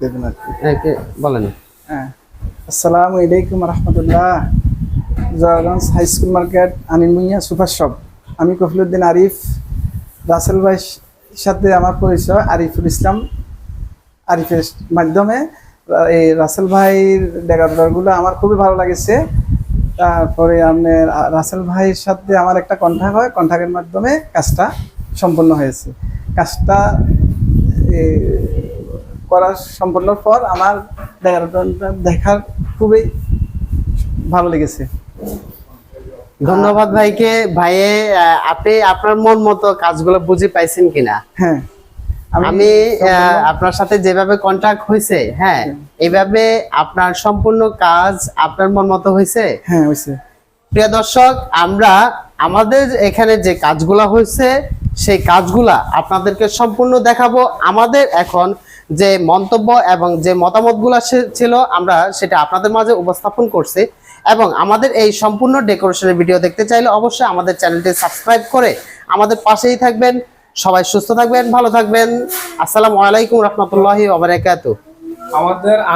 দেবেন আর কি। বলেন। হ্যাঁ, আসসালামু আলাইকুম রহমতুল্লাহ। জয়গঞ্জ হাই স্কুল মার্কেট, আনিনভূঁইয়া সুপার শপ। আমি কফিলউদ্দিন আরিফ। রাসেল ভাইয়ের সাথে আমার পরিচয় আরিফুল ইসলাম। আরিফের মাধ্যমে এই রাসেল ভাইয়ের ডেকোরেটরগুলো আমার খুবই ভালো লাগেছে। তারপরে আপনার রাসেল ভাইয়ের সাথে আমার একটা কন্ট্যাক্ট হয়, কন্ট্যাক্টের মাধ্যমে কাজটা সম্পন্ন হয়েছে। কাজটা করার সম্পূর্ণ পর আমার ডেকোরেটরটা দেখার খুবই ভালো লেগেছে। ধন্যবাদ ভাইকে। ভাইয়ে আপনি আপনার মন মতো কাজগুলো বুঝে পাইছেন কিনা? হ্যাঁ, আমি আপনার সাথে যেভাবে কন্ট্যাক্ট হয়েছে, হ্যাঁ, এইভাবে আপনার সম্পূর্ণ কাজ আপনার মন মতো হয়েছে? হ্যাঁ হয়েছে। প্রিয় দর্শক, আমরা আমাদের এখানে যে কাজগুলা হয়েছে সেই কাজগুলা আপনাদেরকে সম্পূর্ণ দেখাবো। আমাদের এখন যে মন্তব্য এবং যে মতামতগুলা ছিল আমরা সেটা আপনাদের মাঝে উপস্থাপন করছি। এবং আমাদের এই সম্পূর্ণ ডেকোরেশনের ভিডিও দেখতে চাইলে অবশ্যই আমাদের চ্যানেলটি সাবস্ক্রাইব করে আমাদের পাশেই থাকবেন। সবাই সুস্থ থাকবেন, ভালো থাকবেন। আসসালামু আলাইকুম রহমতুল্লাহি ওয়া বারাকাতুহু। আমাদের